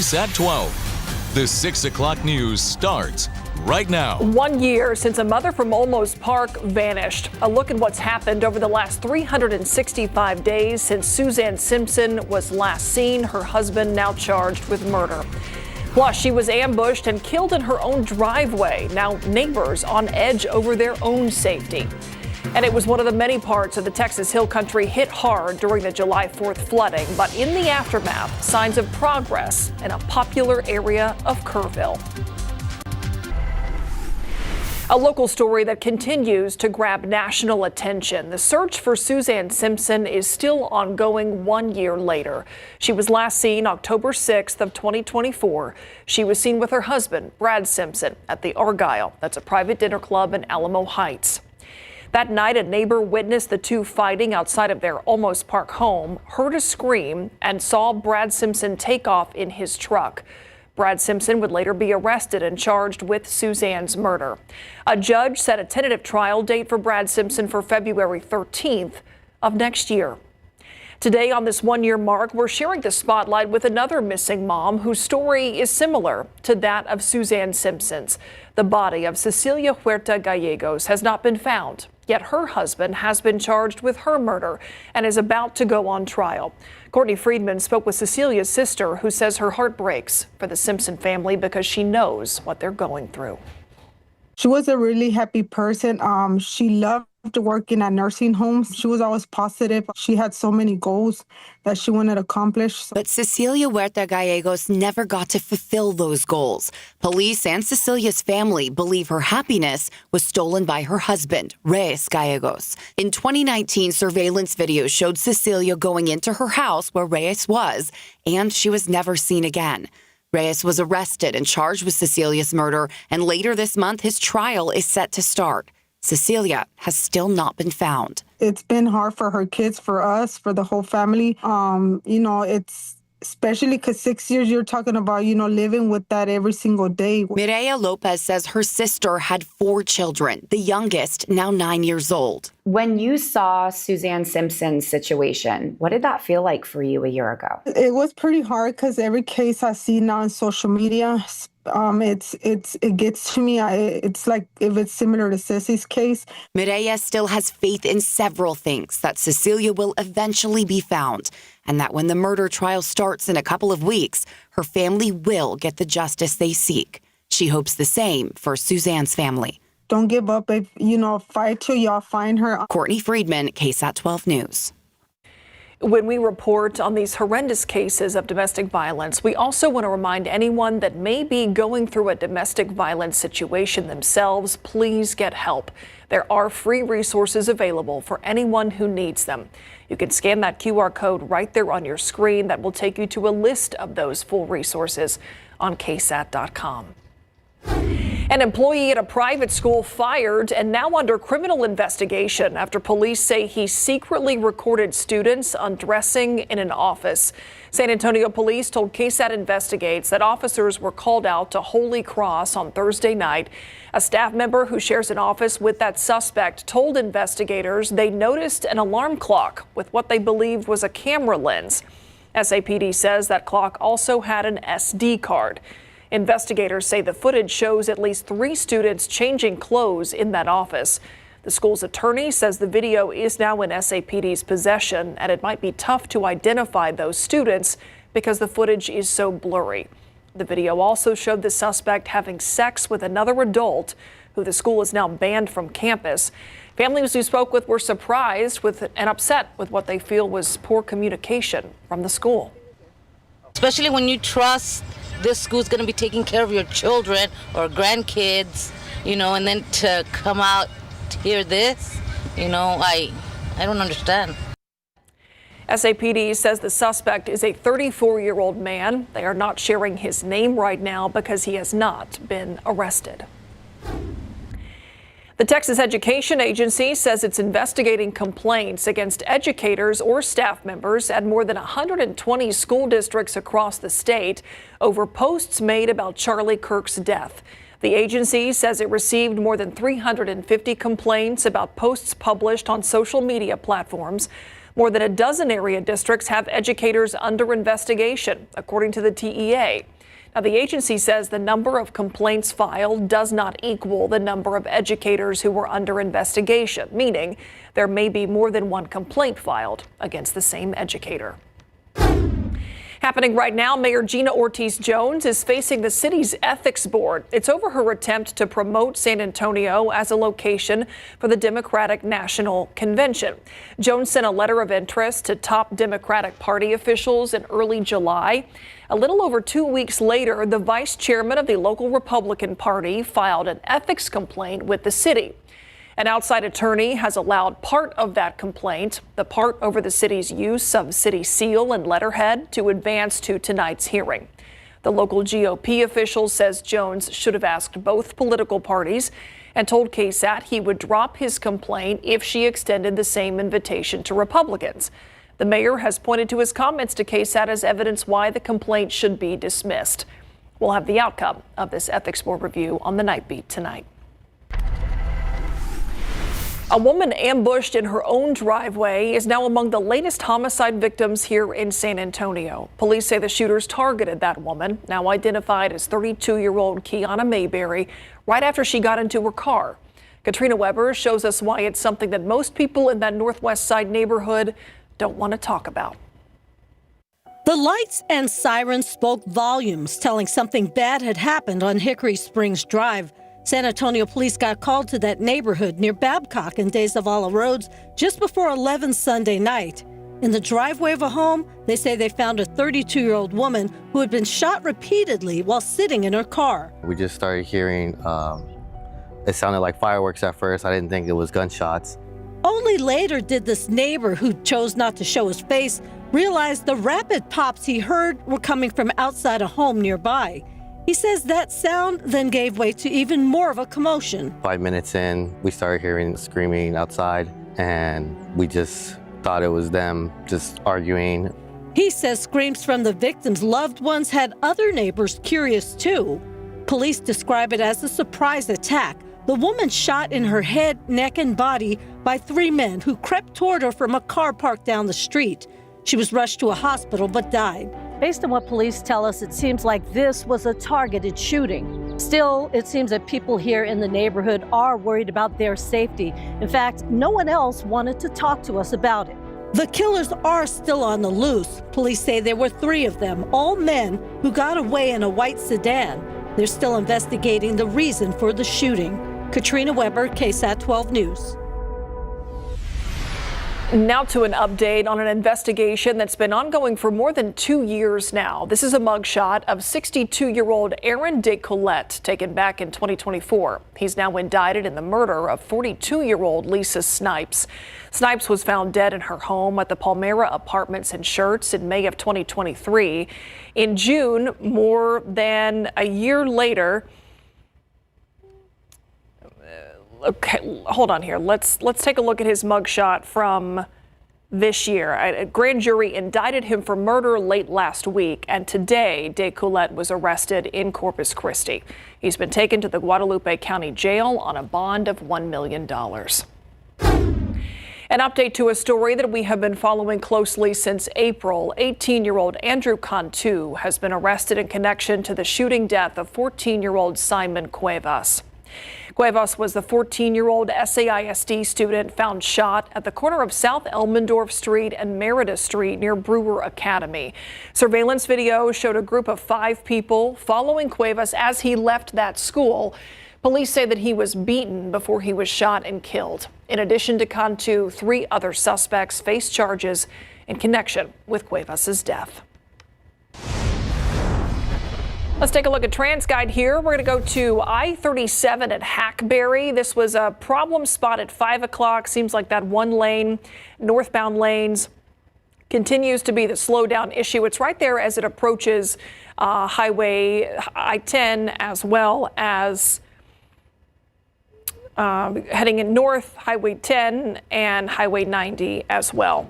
KSAT 12. The 6 o'clock news starts right now. 1 year since a mother from Olmos Park vanished. A look at what's happened over the last 365 days since Suzanne Simpson was last seen. Her husband now charged with murder. Plus, she was ambushed and killed in her own driveway. Now neighbors on edge over their own safety. And it was one of the many parts of the Texas Hill Country hit hard during the July 4th flooding. But in the aftermath, signs of progress in a popular area of Kerrville. A local story that continues to grab national attention. The search for Suzanne Simpson is still ongoing 1 year later. She was last seen October 6th of 2024. She was seen with her husband, Brad Simpson, at the Argyle. That's a private dinner club in Alamo Heights. That night, a neighbor witnessed the two fighting outside of their Olmos Park home, heard a scream, and saw Brad Simpson take off in his truck. Brad Simpson would later be arrested and charged with Suzanne's murder. A judge set a tentative trial date for Brad Simpson for February 13th of next year. Today, on this 1 year mark, we're sharing the spotlight with another missing mom whose story is similar to that of Suzanne Simpson's. The body of Cecilia Huerta Gallegos has not been found, yet her husband has been charged with her murder and is about to go on trial. Courtney Friedman spoke with Cecilia's sister, who says her heart breaks for the Simpson family because she knows what they're going through. She was a really happy person. She loved working at nursing homes. She was always positive. She had so many goals that she wanted to accomplish. But Cecilia Huerta Gallegos never got to fulfill those goals. Police and Cecilia's family believe her happiness was stolen by her husband, Reyes Gallegos. In 2019, surveillance video showed Cecilia going into her house where Reyes was, and she was never seen again. Reyes was arrested and charged with Cecilia's murder, and later this month, his trial is set to start. Cecilia has still not been found. It's been hard for her kids, for us, for the whole family. It's especially because 6 years you're talking about, living with that every single day. Mireya Lopez says her sister had 4 children, the youngest now 9 years old. When you saw Suzanne Simpson's situation, what did that feel like for you a year ago? It was pretty hard because every case I see now on social media, it gets to me. It's like if it's similar to Sissy's case. Mireya still has faith in several things: that Cecilia will eventually be found, and that when the murder trial starts in a couple of weeks, her family will get the justice they seek. She hopes the same for Suzanne's family. Don't give up. Fight till y'all find her. Courtney Friedman, KSAT 12 News. When we report on these horrendous cases of domestic violence, we also want to remind anyone that may be going through a domestic violence situation themselves, please get help. There are free resources available for anyone who needs them. You can scan that QR code right there on your screen. That will take you to a list of those full resources on KSAT.com. An employee at a private school fired and now under criminal investigation after police say he secretly recorded students undressing in an office. San Antonio police told KSAT Investigates that officers were called out to Holy Cross on Thursday night. A staff member who shares an office with that suspect told investigators they noticed an alarm clock with what they believed was a camera lens. SAPD says that clock also had an SD card. Investigators say the footage shows at least 3 students changing clothes in that office. The school's attorney says the video is now in SAPD's possession, and it might be tough to identify those students because the footage is so blurry. The video also showed the suspect having sex with another adult who the school is now banned from campus. Families we spoke with were surprised and upset with what they feel was poor communication from the school. Especially when you trust this school's going to be taking care of your children or grandkids, and then to come out to hear this, I don't understand. SAPD says the suspect is a 34-year-old man. They are not sharing his name right now because he has not been arrested. The Texas Education Agency says it's investigating complaints against educators or staff members at more than 120 school districts across the state over posts made about Charlie Kirk's death. The agency says it received more than 350 complaints about posts published on social media platforms. More than a dozen area districts have educators under investigation, according to the TEA. Now, the agency says the number of complaints filed does not equal the number of educators who were under investigation, meaning there may be more than one complaint filed against the same educator. Happening right now, Mayor Gina Ortiz-Jones is facing the city's ethics board. It's over her attempt to promote San Antonio as a location for the Democratic National Convention. Jones sent a letter of interest to top Democratic Party officials in early July. A little over 2 weeks later, the vice chairman of the local Republican Party filed an ethics complaint with the city. An outside attorney has allowed part of that complaint, the part over the city's use of city seal and letterhead, to advance to tonight's hearing. The local GOP official says Jones should have asked both political parties and told KSAT he would drop his complaint if she extended the same invitation to Republicans. The mayor has pointed to his comments to KSAT as evidence why the complaint should be dismissed. We'll have the outcome of this ethics board review on the Night Beat tonight. A woman ambushed in her own driveway is now among the latest homicide victims here in San Antonio. Police say the shooters targeted that woman, now identified as 32-year-old Kiana Mayberry, right after she got into her car. Katrina Weber shows us why it's something that most people in that Northwest Side neighborhood don't want to talk about. The lights and sirens spoke volumes, telling something bad had happened on Hickory Springs Drive. San Antonio police got called to that neighborhood near Babcock and De Zavala Roads just before 11 Sunday night. In the driveway of a home, they say they found a 32-year-old woman who had been shot repeatedly while sitting in her car. We just started hearing, it sounded like fireworks at first. I didn't think it was gunshots. Only later did this neighbor, who chose not to show his face, realize the rapid pops he heard were coming from outside a home nearby. He says that sound then gave way to even more of a commotion. 5 minutes in, we started hearing screaming outside, and we just thought it was them just arguing. He says screams from the victims' loved ones had other neighbors curious too. Police describe it as a surprise attack. The woman shot in her head, neck, and body by 3 men who crept toward her from a car parked down the street. She was rushed to a hospital but died. Based on what police tell us, it seems like this was a targeted shooting. Still, it seems that people here in the neighborhood are worried about their safety. In fact, no one else wanted to talk to us about it. The killers are still on the loose. Police say there were 3 of them, all men who got away in a white sedan. They're still investigating the reason for the shooting. Katrina Weber, KSAT 12 News. Now to an update on an investigation that's been ongoing for more than 2 years now. This is a mugshot of 62-year-old Aaron DeCollette, taken back in 2024. He's now indicted in the murder of 42-year-old Lisa Snipes. Snipes was found dead in her home at the Palmyra Apartments in Schertz in May of 2023. In June, more than a year later, okay, hold on here. Let's take a look at his mugshot from this year. A grand jury indicted him for murder late last week, and today DeCollette was arrested in Corpus Christi. He's been taken to the Guadalupe County Jail on a bond of $1 million. An update to a story that we have been following closely since April. 18-year-old Andrew Cantu has been arrested in connection to the shooting death of 14-year-old Simon Cuevas. Cuevas was the 14-year-old SAISD student found shot at the corner of South Elmendorf Street and Merida Street near Brewer Academy. Surveillance video showed a group of 5 people following Cuevas as he left that school. Police say that he was beaten before he was shot and killed. In addition to Cantu, 3 other suspects face charges in connection with Cuevas' death. Let's take a look at TransGuide here. We're going to go to I-37 at Hackberry. This was a problem spot at 5 o'clock. Seems like that one lane, northbound lanes, continues to be the slowdown issue. It's right there as it approaches Highway I-10, as well as heading in north, Highway 10 and Highway 90 as well.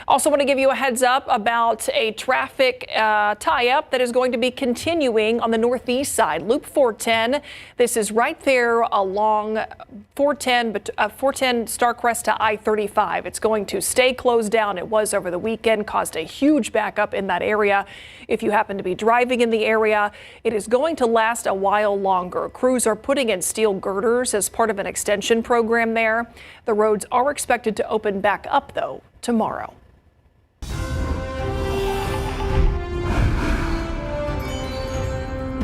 Also want to give you a heads up about a traffic tie-up that is going to be continuing on the northeast side, Loop 410. This is right there along 410 Starcrest to I-35. It's going to stay closed down. It was over the weekend, caused a huge backup in that area. If you happen to be driving in the area, it is going to last a while longer. Crews are putting in steel girders as part of an extension program there. The roads are expected to open back up, though, tomorrow.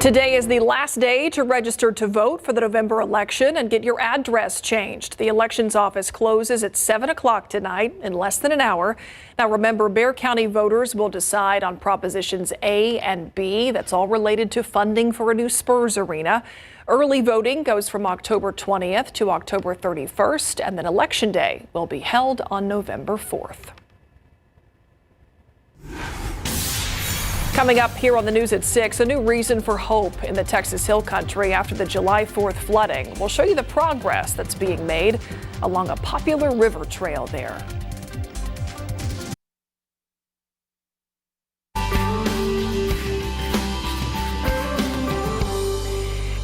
Today is the last day to register to vote for the November election and get your address changed. The elections office closes at 7 o'clock tonight in less than an hour. Now remember, Bexar County voters will decide on Propositions A and B. That's all related to funding for a new Spurs arena. Early voting goes from October 20th to October 31st, and then Election Day will be held on November 4th. Coming up here on the news at 6, a new reason for hope in the Texas Hill Country after the July 4th flooding. We'll show you the progress that's being made along a popular river trail there.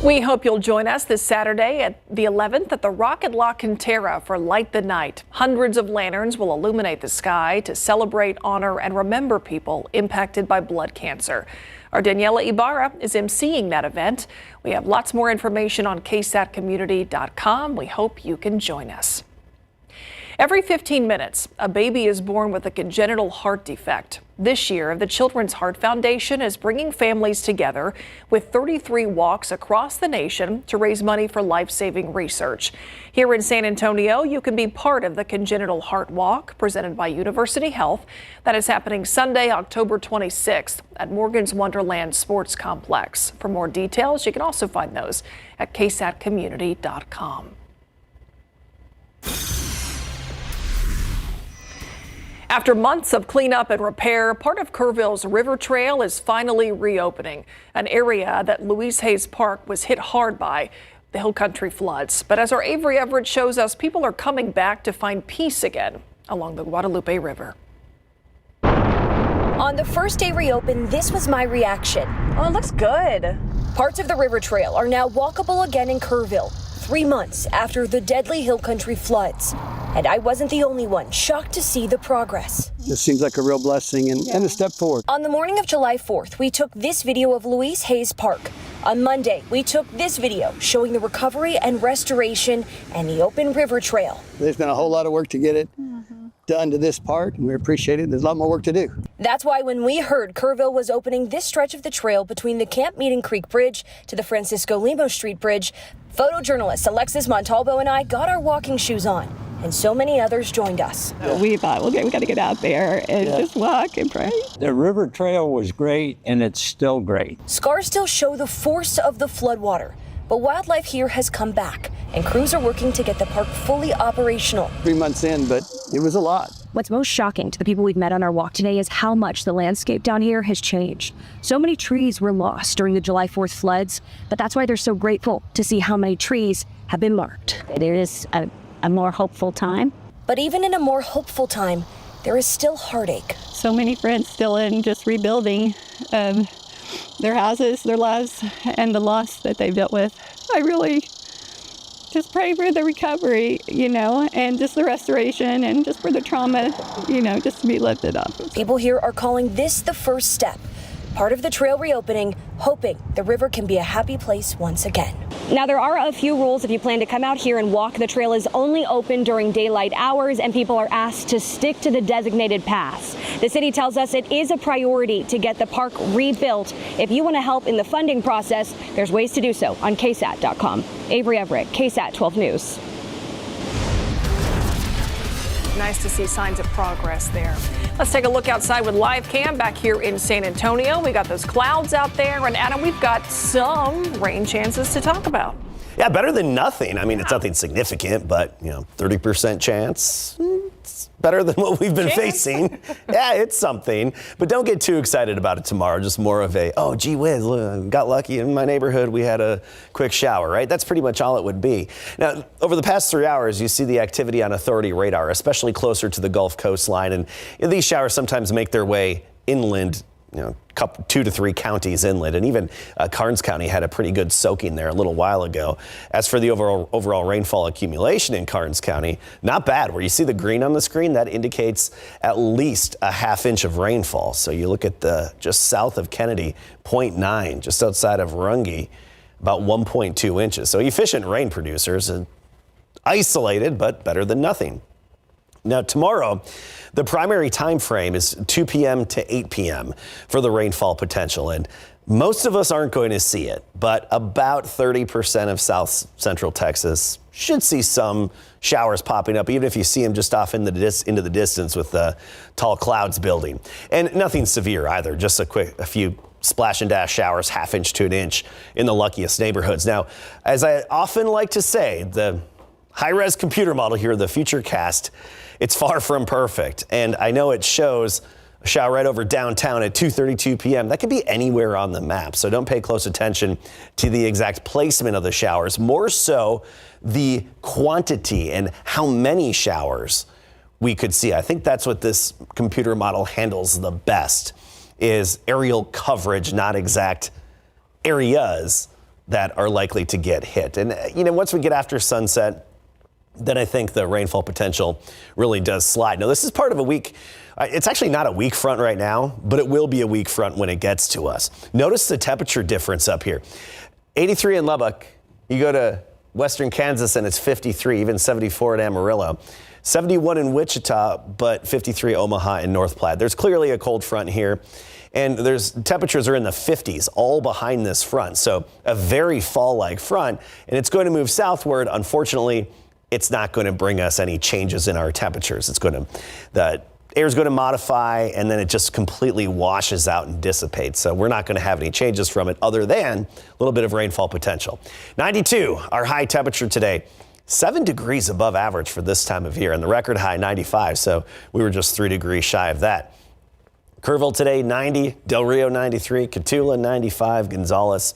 We hope you'll join us this Saturday at the 11th at the Rocket La Cantera for Light the Night. Hundreds of lanterns will illuminate the sky to celebrate, honor, and remember people impacted by blood cancer. Our Daniela Ibarra is emceeing that event. We have lots more information on KSATcommunity.com. We hope you can join us. Every 15 minutes, a baby is born with a congenital heart defect. This year, the Children's Heart Foundation is bringing families together with 33 walks across the nation to raise money for life-saving research. Here in San Antonio, you can be part of the Congenital Heart Walk presented by University Health. That is happening Sunday, October 26th at Morgan's Wonderland Sports Complex. For more details, you can also find those at KSATcommunity.com. After months of cleanup and repair, part of Kerrville's River Trail is finally reopening, an area that Louise Hayes Park was hit hard by the Hill Country floods. But as our Avery Everett shows us, people are coming back to find peace again along the Guadalupe River. On the first day reopened, this was my reaction. Oh, it looks good. Parts of the river trail are now walkable again in Kerrville, 3 months after the deadly Hill Country floods. And I wasn't the only one shocked to see the progress. This seems like a real blessing and a step forward. On the morning of July 4th, we took this video of Louise Hayes Park. On Monday, we took this video showing the recovery and restoration and the open river trail. There's been a whole lot of work to get it done to this part, and we appreciate it. There's a lot more work to do. That's why when we heard Kerrville was opening this stretch of the trail between the Camp Meeting Creek Bridge to the Francisco Limo Street Bridge, photojournalist Alexis Montalvo and I got our walking shoes on, and so many others joined us. We thought, okay, we got to get out there and just walk and pray. The river trail was great, and it's still great. Scars still show the force of the floodwater, but wildlife here has come back, and crews are working to get the park fully operational. 3 months in, but it was a lot. What's most shocking to the people we've met on our walk today is how much the landscape down here has changed. So many trees were lost during the July 4th floods, but that's why they're so grateful to see how many trees have been marked. It is a more hopeful time. But even in a more hopeful time, there is still heartache. So many friends still in just rebuilding their houses, their lives, and the loss that they've dealt with. I really just pray for the recovery, and just the restoration and just for the trauma, just to be lifted up. People here are calling this the first step, part of the trail reopening, hoping the river can be a happy place once again. Now, there are a few rules if you plan to come out here and walk. The trail is only open during daylight hours, and people are asked to stick to the designated paths. The city tells us it is a priority to get the park rebuilt. If you want to help in the funding process, there's ways to do so on KSAT.com. Avery Everett, KSAT 12 News. Nice to see signs of progress there. Let's take a look outside with live cam back here in San Antonio. We got those clouds out there, and Adam, we've got some rain chances to talk about. Yeah, better than nothing. I mean, it's nothing significant, but 30% chance. It's It's better than what we've been facing. Yeah, it's something. But don't get too excited about it tomorrow. Just more of a, oh, gee whiz, got lucky in my neighborhood. We had a quick shower, right? That's pretty much all it would be. Now, over the past 3 hours, you see the activity on authority radar, especially closer to the Gulf coastline. And these showers sometimes make their way inland, 2 to 3 counties inland, and even Karnes County had a pretty good soaking there a little while ago. As for the overall rainfall accumulation in Karnes County, not bad. Where you see the green on the screen, that indicates at least a ½ inch of rainfall. So you look at the just south of Kennedy, 0.9, just outside of Runge, about 1.2 inches. So efficient rain producers, isolated, but better than nothing. Now, tomorrow, the primary time frame is 2 p.m. to 8 p.m. for the rainfall potential, and most of us aren't going to see it, but about 30% of south central Texas should see some showers popping up, even if you see them just off into the distance with the tall clouds building. And nothing severe either, just a few splash and dash showers, ½ inch to 1 inch in the luckiest neighborhoods. Now, as I often like to say, the high-res computer model here, the Futurecast, it's far from perfect, and I know it shows a shower right over downtown at 2:32 p.m. That could be anywhere on the map, so don't pay close attention to the exact placement of the showers, more so the quantity and how many showers we could see. I think that's what this computer model handles the best, is aerial coverage, not exact areas that are likely to get hit. And, once we get after sunset, then I think the rainfall potential really does slide. Now, this is part of a weak, it's actually not a weak front right now, but it will be a weak front when it gets to us. Notice the temperature difference up here. 83 in Lubbock. You go to western Kansas and it's 53, even 74 in Amarillo. 71 in Wichita, but 53 Omaha and North Platte. There's clearly a cold front here. And temperatures are in the 50s all behind this front. So a very fall-like front, and it's going to move southward. Unfortunately, it's not going to bring us any changes in our temperatures. The air is going to modify, and then it just completely washes out and dissipates. So we're not going to have any changes from it other than a little bit of rainfall potential. 92, our high temperature today. 7 degrees above average for this time of year, and the record high 95. So we were just 3 degrees shy of that. Kerrville today, 90, Del Rio 93, Cotulla 95, Gonzales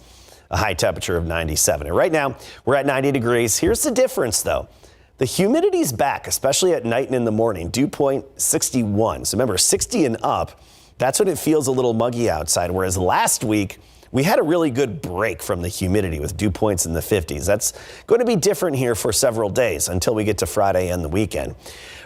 a high temperature of 97. And right now we're at 90 degrees. Here's the difference though. The humidity's back, especially at night and in the morning. Dew point 61. So remember, 60 and up, that's when it feels a little muggy outside. Whereas last week, we had a really good break from the humidity with dew points in the 50s. That's going to be different here for several days until we get to Friday and the weekend.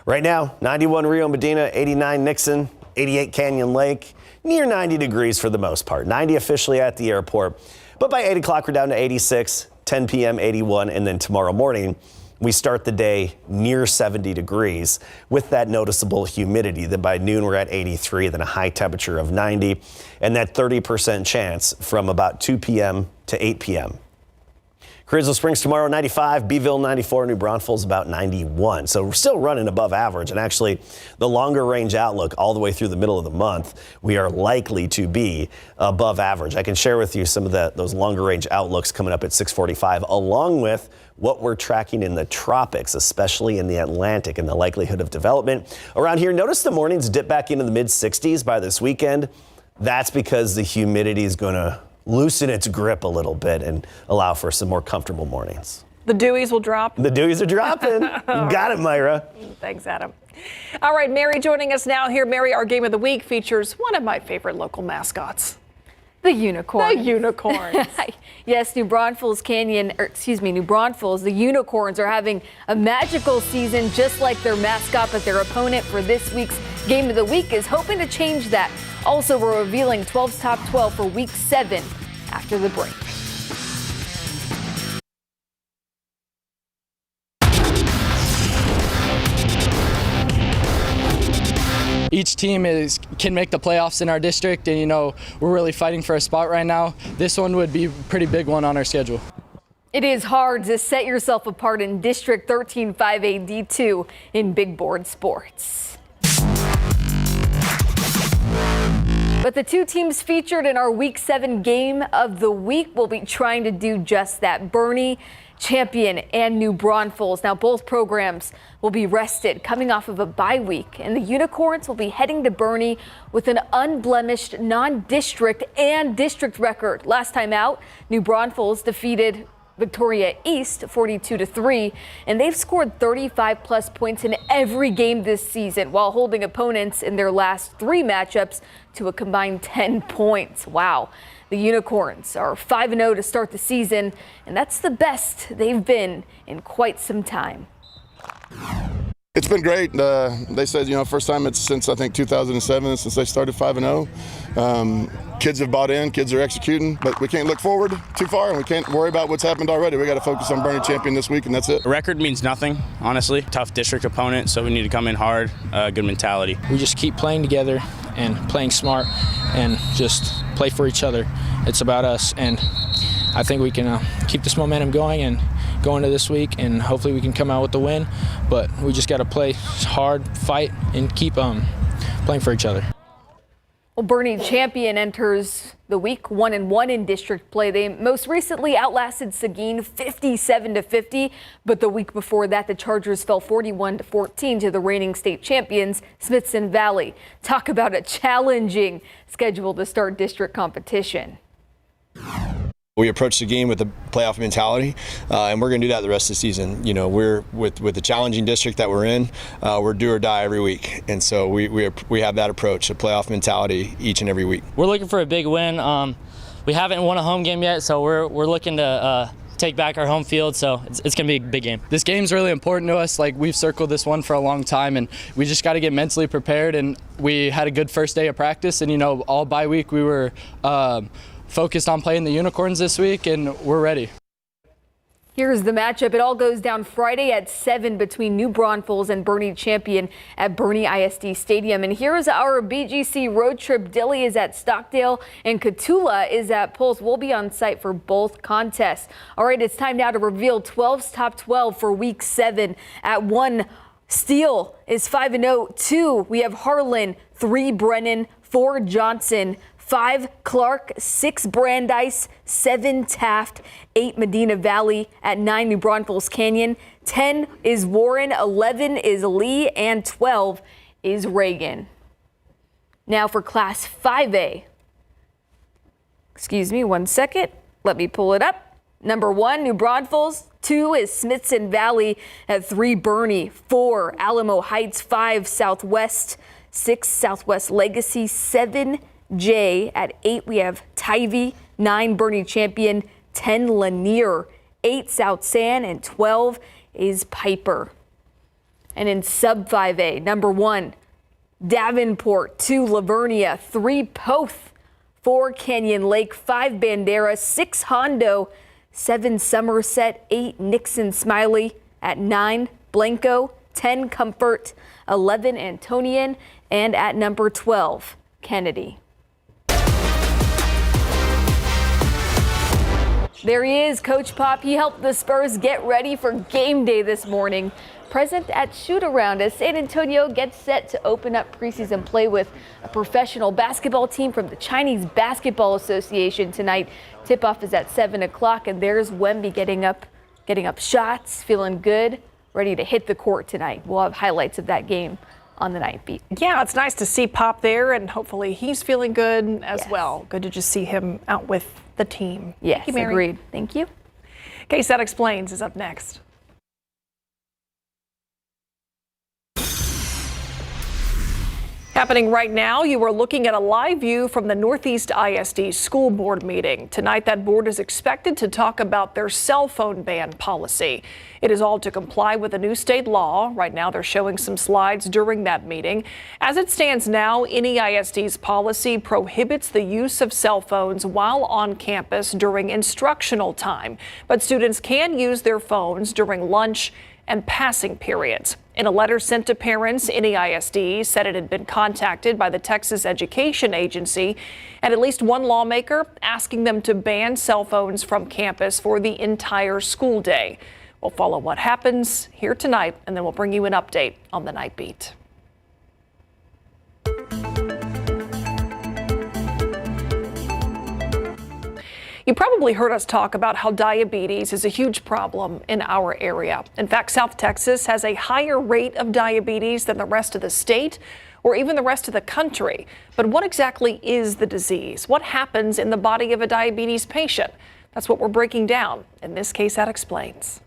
Right now, 91 Rio Medina, 89 Nixon, 88 Canyon Lake, near 90 degrees for the most part. 90 officially at the airport. But by 8 o'clock, we're down to 86, 10 p.m., 81, and then tomorrow morning, we start the day near 70 degrees with that noticeable humidity. Then by noon, we're at 83, then a high temperature of 90, and that 30% chance from about 2 p.m. to 8 p.m. Carrizo Springs tomorrow, 95, Beeville 94, New Braunfels about 91. So we're still running above average. And actually, the longer range outlook all the way through the middle of the month, we are likely to be above average. I can share with you some of those longer range outlooks coming up at 6:45, along with what we're tracking in the tropics, especially in the Atlantic, and the likelihood of development. Around here, notice the mornings dip back into the mid 60s by this weekend. That's because the humidity is going to loosen its grip a little bit and allow for some more comfortable mornings. The dewies will drop. The dewies are dropping. You got it, Myra. Thanks, Adam. All right, Mary joining us now here. Mary, our game of the week features one of my favorite local mascots. The unicorn. The unicorns. Yes, New Braunfels, the unicorns are having a magical season just like their mascot, but their opponent for this week's game of the week is hoping to change that. Also, we're revealing 12's top 12 for week 7 after the break. Each team can make the playoffs in our district, and we're really fighting for a spot right now. This one would be a pretty big one on our schedule. It is hard to set yourself apart in District 13 5A D2 in big board sports. But the two teams featured in our Week 7 game of the week will be trying to do just that. Bernie Champion and New Braunfels. Now both programs will be rested coming off of a bye week, and the Unicorns will be heading to Bernie with an unblemished non-district and district record. Last time out, New Braunfels defeated Victoria East 42-3, and they've scored 35 plus points in every game this season while holding opponents in their last 3 matchups to a combined 10 points. Wow. The Unicorns are 5-0 to start the season, and that's the best they've been in quite some time. It's been great. They said, first time it's since I think 2007 since they started 5-0. Kids have bought in, kids are executing, but we can't look forward too far and we can't worry about what's happened already. We got to focus on Bernie Champion this week, and that's it. A record means nothing, honestly. Tough district opponent, so we need to come in hard, good mentality. We just keep playing together and playing smart and just play for each other. It's about us, and I think we can keep this momentum going and go into this week, and hopefully we can come out with the win. But we just got to play hard, fight, and keep playing for each other. Well, Bernie Champion enters the week 1-1 in district play. They most recently outlasted Seguin 57-50, but the week before that, the Chargers fell 41-14 to the reigning state champions, Smithson Valley. Talk about a challenging schedule to start district competition. We approach the game with a playoff mentality, and we're going to do that the rest of the season. We're with the challenging district that we're in. We're do or die every week, and so we have that approach, a playoff mentality each and every week. We're looking for a big win. We haven't won a home game yet, so we're looking to take back our home field. So it's going to be a big game. This game's really important to us. Like, we've circled this one for a long time, and we just got to get mentally prepared. And we had a good first day of practice, and all bye week we were focused on playing the Unicorns this week, and we're ready. Here's the matchup. It all goes down Friday at 7 between New Braunfels and Bernie Champion at Bernie ISD Stadium. And here's our BGC road trip. Dilly is at Stockdale and Cotulla is at Pulse. We'll be on site for both contests. All right, it's time now to reveal 12's top 12 for week 7. At 1, Steele is 5-0. 2, we have Harlan. 3, Brennan. 4, Johnson. 5, Clark. 6, Brandeis. 7, Taft. 8, Medina Valley. At 9, New Braunfels Canyon. 10 is Warren. 11 is Lee. And 12 is Reagan. Now for Class 5A. Excuse me 1 second. Let me pull it up. Number 1, New Braunfels. 2 is Smithson Valley. At 3, Bernie. 4, Alamo Heights. 5, Southwest. 6, Southwest Legacy. 7, J. At 8, we have Tivy. 9, Bernie Champion. 10, Lanier. 8, South San. And 12 is Piper. And in Sub 5A, number 1, Davenport. 2, Lavernia. 3, Poth. 4, Canyon Lake. 5, Bandera. 6, Hondo. 7, Somerset. 8, Nixon Smiley. At 9, Blanco. 10, Comfort. 11, Antonian. And at number 12, Kennedy. There he is, Coach Pop. He helped the Spurs get ready for game day this morning. Present at shoot-around as San Antonio gets set to open up preseason play with a professional basketball team from the Chinese Basketball Association tonight. Tip-off is at 7 o'clock, and there's Wemby getting up shots, feeling good, ready to hit the court tonight. We'll have highlights of that game on the Night Beat. Yeah, it's nice to see Pop there, and hopefully he's feeling good as well. Good to just see him out with the team. Yes, Thank you, Mary. agreed. Thank you. KSAT Explains is up next. Happening right now, you are looking at a live view from the Northeast ISD School Board meeting. Tonight, that board is expected to talk about their cell phone ban policy. It is all to comply with a new state law. Right now, they're showing some slides during that meeting. As it stands now, any ISD's policy prohibits the use of cell phones while on campus during instructional time. But students can use their phones during lunch and passing periods. In a letter sent to parents, NEISD said it had been contacted by the Texas Education Agency and at least one lawmaker asking them to ban cell phones from campus for the entire school day. We'll follow what happens here tonight, and then we'll bring you an update on the Night Beat. You probably heard us talk about how diabetes is a huge problem in our area. In fact, South Texas has a higher rate of diabetes than the rest of the state or even the rest of the country. But what exactly is the disease? What happens in the body of a diabetes patient? That's what we're breaking down in this KSAT Explains.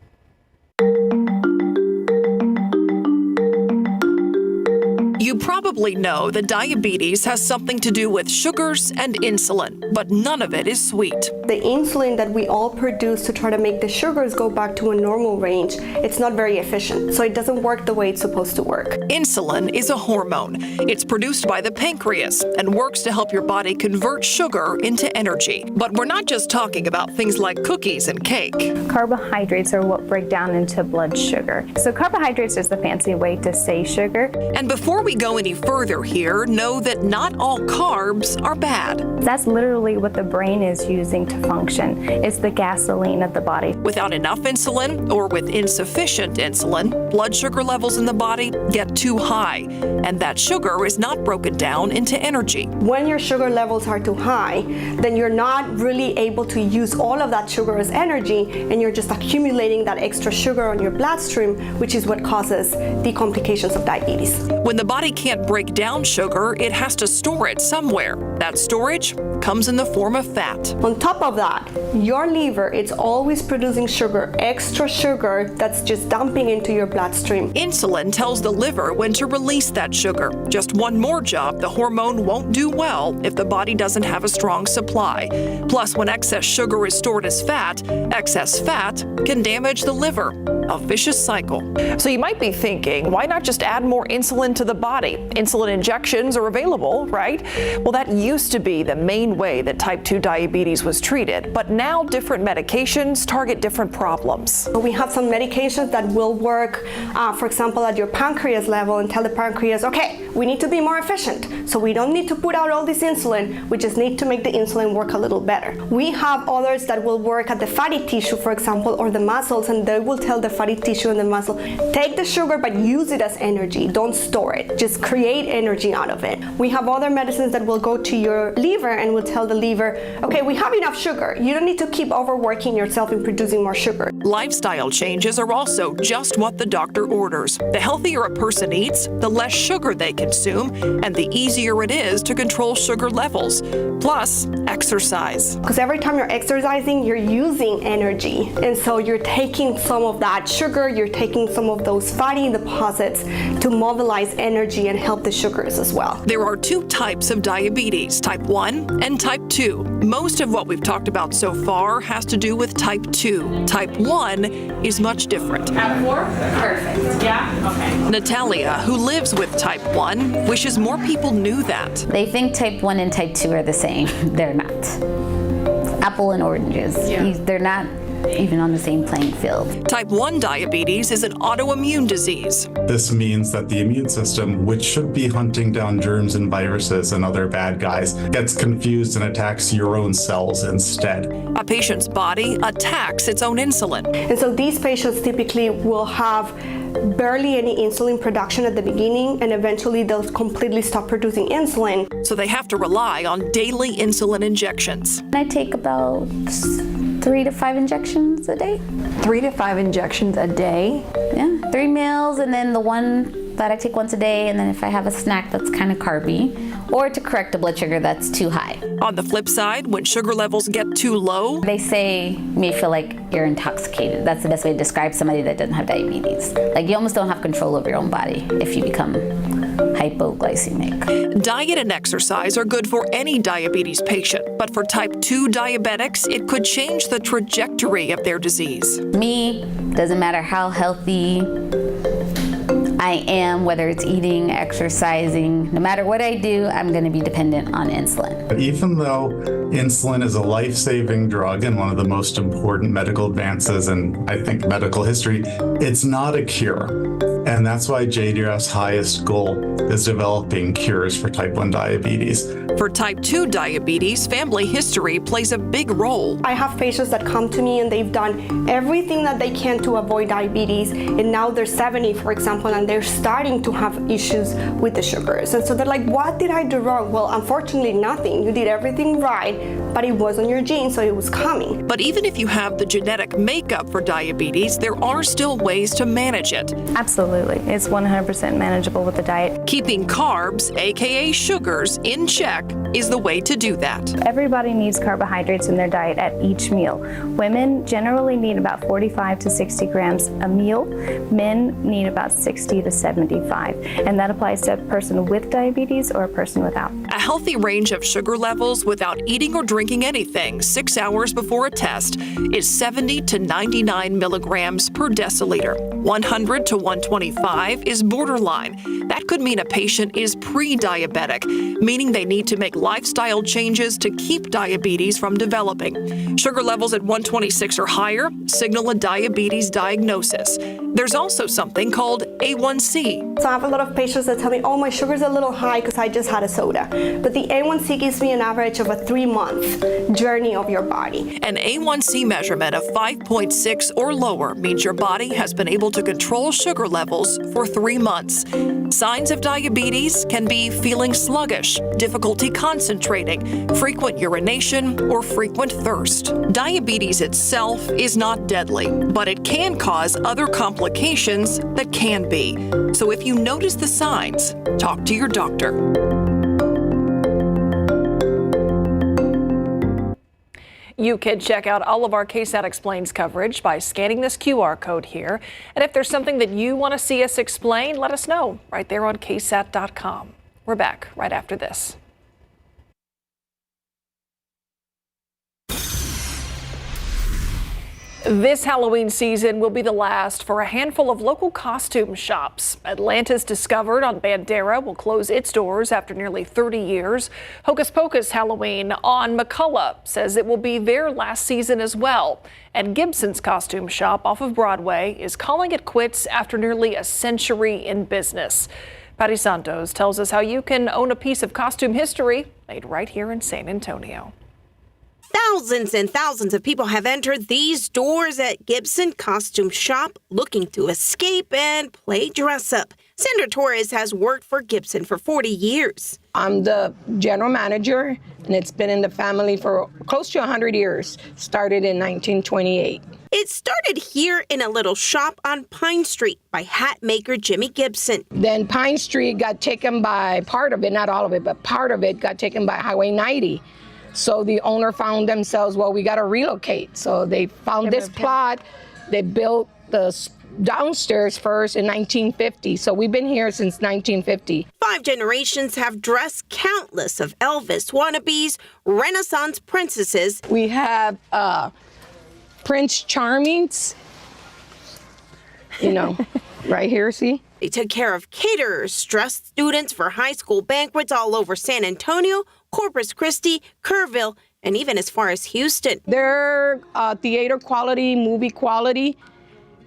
You probably know that diabetes has something to do with sugars and insulin, but none of it is sweet. The insulin that we all produce to try to make the sugars go back to a normal range, it's not very efficient, so it doesn't work the way it's supposed to work. Insulin is a hormone. It's produced by the pancreas and works to help your body convert sugar into energy. But we're not just talking about things like cookies and cake. Carbohydrates are what break down into blood sugar. So carbohydrates is the fancy way to say sugar. And before we go any further here, know that not all carbs are bad. That's literally what the brain is using to function. It's the gasoline of the body. Without enough insulin or with insufficient insulin, blood sugar levels in the body get too high, and that sugar is not broken down into energy. When your sugar levels are too high, then you're not really able to use all of that sugar as energy, and you're just accumulating that extra sugar on your bloodstream, which is what causes the complications of diabetes. When the body can't break down sugar, it has to store it somewhere. That storage comes in the form of fat. On top of that, your liver, it's always producing sugar, extra sugar that's just dumping into your bloodstream. Insulin tells the liver when to release that sugar. Just one more job, the hormone won't do well if the body doesn't have a strong supply. Plus, when excess sugar is stored as fat, excess fat can damage the liver. A vicious cycle. So you might be thinking, why not just add more insulin to the body? Insulin injections are available, right? Well, that used to be the main way that type 2 diabetes was treated, but now different medications target different problems. We have some medications that will work, for example, at your pancreas level and tell the pancreas, okay, we need to be more efficient. So we don't need to put out all this insulin, we just need to make the insulin work a little better. We have others that will work at the fatty tissue, for example, or the muscles, and they will tell the fatty tissue and the muscle, take the sugar but use it as energy, don't store it, just create energy out of it. We have other medicines that will go to your liver and will tell the liver, okay, we have enough sugar, you don't need to keep overworking yourself in producing more sugar. Lifestyle changes are also just what the doctor orders. The healthier a person eats, the less sugar they consume, and the easier it is to control sugar levels. Plus, exercise. Because every time you're exercising, you're using energy, and so you're taking some of that sugar, you're taking some of those fatty deposits to mobilize energy and help the sugars as well. There are two types of diabetes, type 1 and type 2. Most of what we've talked about so far has to do with type 2. Type 1 is much different. Have 4? Perfect. Yeah? Okay. Natalia, who lives with type 1, wishes more people knew that. They think type 1 and type 2 are the same. They're not. Apple and oranges. Yeah. They're not even on the same playing field. Type 1 diabetes is an autoimmune disease. This means that the immune system, which should be hunting down germs and viruses and other bad guys, gets confused and attacks your own cells instead. A patient's body attacks its own insulin. And so these patients typically will have barely any insulin production at the beginning, and eventually they'll completely stop producing insulin. So they have to rely on daily insulin injections. I take about 3 to 5 injections a day. 3 to 5 injections a day? Yeah, 3 meals, and then the one that I take once a day, and then if I have a snack that's kind of carby, or to correct a blood sugar that's too high. On the flip side, when sugar levels get too low, they say you may feel like you're intoxicated. That's the best way to describe somebody that doesn't have diabetes. Like you almost don't have control over your own body if you become hypoglycemic. Diet and exercise are good for any diabetes patient, but for type 2 diabetics, it could change the trajectory of their disease. Me, doesn't matter how healthy I am, whether it's eating, exercising, no matter what I do, I'm going to be dependent on insulin. But even though insulin is a life-saving drug and one of the most important medical advances in, I think, medical history, it's not a cure. And that's why JDRF's highest goal is developing cures for type 1 diabetes. For type 2 diabetes, family history plays a big role. I have patients that come to me and they've done everything that they can to avoid diabetes, and now they're 70, for example, and they're starting to have issues with the sugars. And so they're like, what did I do wrong? Well, unfortunately, nothing. You did everything right. but it was on your genes, so it was coming. But even if you have the genetic makeup for diabetes, there are still ways to manage it. Absolutely. It's 100% manageable with the diet. Keeping carbs, aka sugars, in check is the way to do that. Everybody needs carbohydrates in their diet at each meal. Women generally need about 45 to 60 grams a meal. Men need about 60 to 75. And that applies to a person with diabetes or a person without. A healthy range of sugar levels without eating or drinking anything 6 hours before a test is 70 to 99 milligrams per deciliter. 100 to 125 is borderline. That could mean a patient is pre-diabetic, meaning they need to make lifestyle changes to keep diabetes from developing. Sugar levels at 126 or higher signal a diabetes diagnosis. There's also something called A1C. So I have a lot of patients that tell me, oh, my sugar's a little high because I just had a soda. But the A1C gives me an average of a 3-month journey of your body. An A1C measurement of 5.6 or lower means your body has been able to control sugar levels for 3 months. Signs of diabetes can be feeling sluggish, difficulty concentrating, frequent urination, or frequent thirst. Diabetes itself is not deadly, but it can cause other complications that can be. So if you notice the signs, talk to your doctor. You can check out all of our KSAT Explains coverage by scanning this QR code here. And if there's something that you want to see us explain, let us know right there on KSAT.com. We're back right after this. This Halloween season will be the last for a handful of local costume shops. Atlantis Discovered on Bandera will close its doors after nearly 30 years. Hocus Pocus Halloween on McCullough says it will be their last season as well. And Gibson's costume shop off of Broadway is calling it quits after nearly a century in business. Patty Santos tells us how you can own a piece of costume history made right here in San Antonio. Thousands and thousands of people have entered these doors at Gibson Costume Shop looking to escape and play dress up. Sandra Torres has worked for Gibson for 40 years. I'm the general manager, and it's been in the family for close to 100 years. Started in 1928. It started here in a little shop on Pine Street by hat maker Jimmy Gibson. Then Pine Street got taken by part of it, not all of it, but part of it got taken by Highway 90. So the owner found themselves, well, we got to relocate. So they found this plot. They built the downstairs first in 1950. So we've been here since 1950. 5 generations have dressed countless of Elvis wannabes, Renaissance princesses. We have Prince Charming's, right here, see? They took care of caterers, dressed students for high school banquets all over San Antonio, Corpus Christi, Kerrville, and even as far as Houston. They're theater quality, movie quality,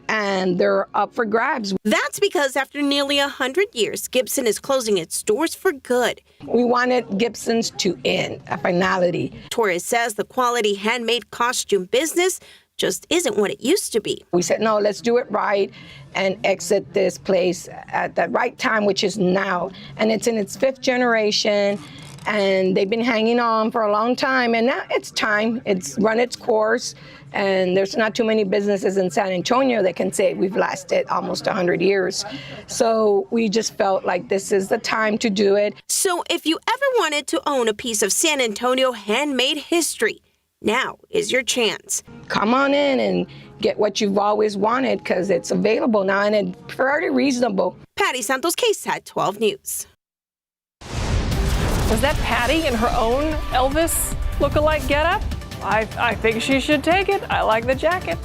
and they're up for grabs. That's because after nearly 100 years, Gibson is closing its doors for good. We wanted Gibson's to end, a finality. Torres says the quality handmade costume business just isn't what it used to be. We said, no, let's do it right and exit this place at the right time, which is now. And it's in its 5th generation, and they've been hanging on for a long time, and now it's time. It's run its course, and there's not too many businesses in San Antonio that can say we've lasted almost 100 years. So we just felt like this is the time to do it. So if you ever wanted to own a piece of San Antonio handmade history, now is your chance. Come on in and get what you've always wanted, because it's available now and it's fairly reasonable. Patty Santos, KSAT 12 News. Was that Patty in her own Elvis look-alike getup? I think she should take it. I like the jacket.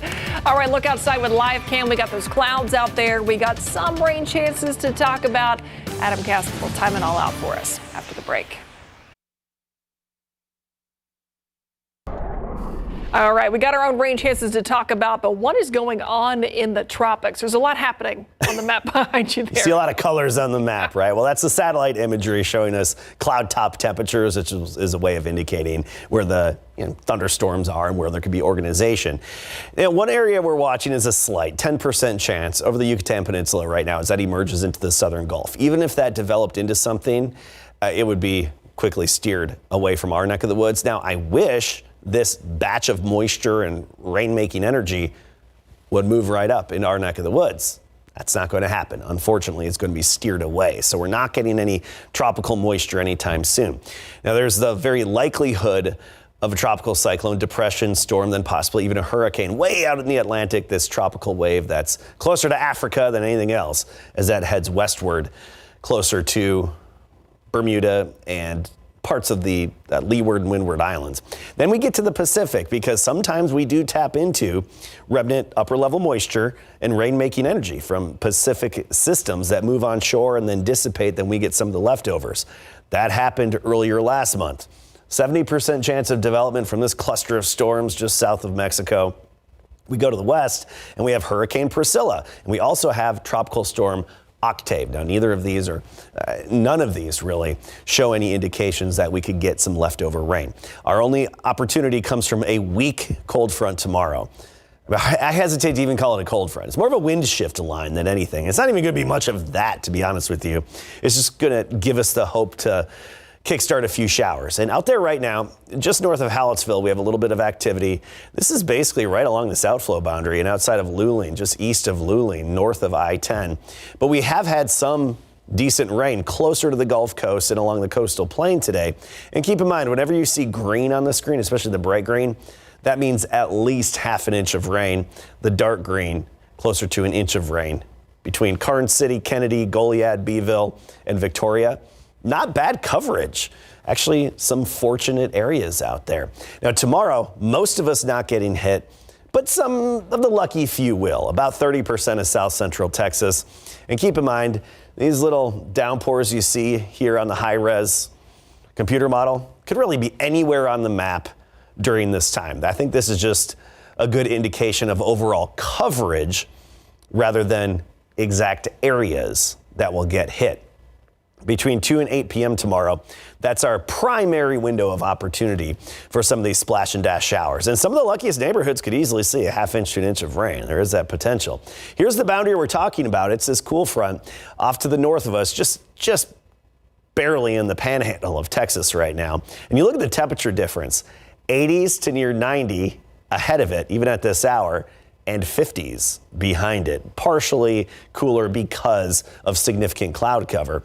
All right, look outside with live cam. We got those clouds out there. We got some rain chances to talk about. Adam Cass will time it all out for us after the break. All right, we got our own rain chances to talk about, but what is going on in the tropics? There's a lot happening on the map behind you there. You see a lot of colors on the map, right? Well, that's the satellite imagery showing us cloud top temperatures, which is a way of indicating where the thunderstorms are and where there could be organization. One area we're watching is a slight 10% chance over the Yucatan Peninsula right now as that emerges into the southern Gulf. Even if that developed into something, it would be quickly steered away from our neck of the woods. Now, I wish this batch of moisture and rain-making energy would move right up in our neck of the woods. That's not going to happen. Unfortunately, it's going to be steered away. So we're not getting any tropical moisture anytime soon. Now, there's the very likelihood of a tropical cyclone, depression, storm, then possibly even a hurricane way out in the Atlantic, this tropical wave that's closer to Africa than anything else as that heads westward, closer to Bermuda and parts of the Leeward and Windward Islands. Then we get to the Pacific, because sometimes we do tap into remnant upper level moisture and rain-making energy from Pacific systems that move on shore and then dissipate. Then we get some of the leftovers. That happened earlier last month. 70% chance of development from this cluster of storms just south of Mexico. We go to the west and we have Hurricane Priscilla, and we also have Tropical Storm Octave. Now, neither of these, or none of these really, show any indications that we could get some leftover rain. Our only opportunity comes from a weak cold front tomorrow. I hesitate to even call it a cold front. It's more of a wind shift line than anything. It's not even going to be much of that, to be honest with you. It's just going to give us the hope to kickstart a few showers. And out there right now, just north of Hallettsville, we have a little bit of activity. This is basically right along this outflow boundary and outside of Luling, just east of Luling, north of I-10. But we have had some decent rain closer to the Gulf Coast and along the coastal plain today. And keep in mind, whenever you see green on the screen, especially the bright green, that means at least half an inch of rain. The dark green, closer to an inch of rain between Karnes City, Kennedy, Goliad, Beeville, and Victoria. Not bad coverage. Actually, some fortunate areas out there. Now, tomorrow, most of us not getting hit, but some of the lucky few will. About 30% of south central Texas. And keep in mind, these little downpours you see here on the high-res computer model could really be anywhere on the map during this time. I think this is just a good indication of overall coverage rather than exact areas that will get hit. Between 2 and 8 p.m. tomorrow, that's our primary window of opportunity for some of these splash and dash showers. And some of the luckiest neighborhoods could easily see a half inch to an inch of rain. There is that potential. Here's the boundary we're talking about. It's this cool front off to the north of us, just barely in the panhandle of Texas right now. And you look at the temperature difference, 80s to near 90 ahead of it, even at this hour, and 50s behind it, partially cooler because of significant cloud cover.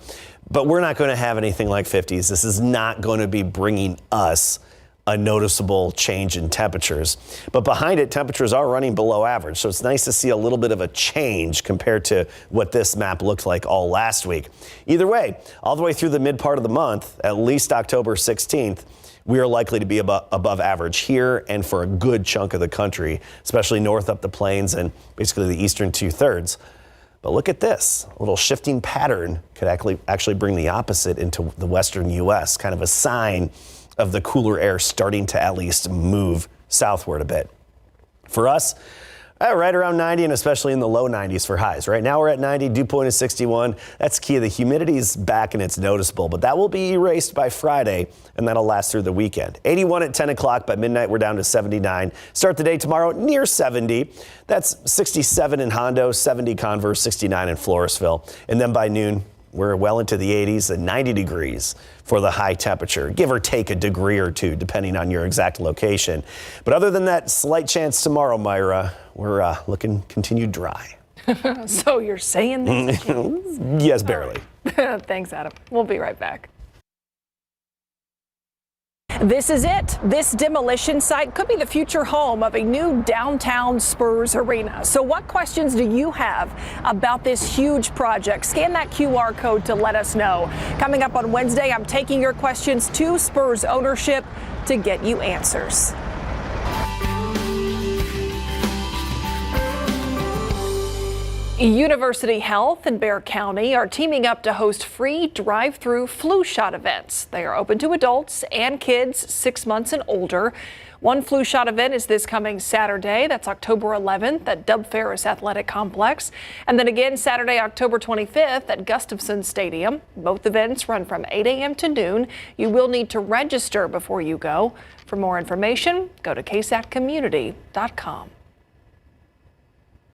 But we're not going to have anything like 50s. This is not going to be bringing us a noticeable change in temperatures. But behind it, temperatures are running below average. So it's nice to see a little bit of a change compared to what this map looked like all last week. Either way, all the way through the mid part of the month, at least October 16th, we are likely to be above average here and for a good chunk of the country, especially north up the plains and basically the eastern 2/3. But look at this, a little shifting pattern could actually bring the opposite into the western U.S., kind of a sign of the cooler air starting to at least move southward a bit. For us, right around 90 and especially in the low 90s for highs. Right now we're at 90, dew point is 61. That's key. The humidity is back and it's noticeable, but that will be erased by Friday and that'll last through the weekend. 81 at 10 o'clock. By midnight, we're down to 79. Start the day tomorrow near 70. That's 67 in Hondo, 70 Converse, 69 in Floresville. And then by noon, we're well into the 80s and 90 degrees for the high temperature, give or take a degree or two, depending on your exact location. But other than that, slight chance tomorrow, Myra, we're looking continued dry. So you're saying this? Yes, barely. Thanks, Adam. We'll be right back. This is it. This demolition site could be the future home of a new downtown Spurs arena. So what questions do you have about this huge project? Scan that QR code to let us know. Coming up on Wednesday, I'm taking your questions to Spurs ownership to get you answers. University Health and Bexar County are teaming up to host free drive-through flu shot events. They are open to adults and kids 6 months and older. One flu shot event is this coming Saturday. That's October 11th at Dub Ferris Athletic Complex. And then again Saturday, October 25th at Gustafson Stadium. Both events run from 8 a.m. to noon. You will need to register before you go. For more information, go to ksatcommunity.com.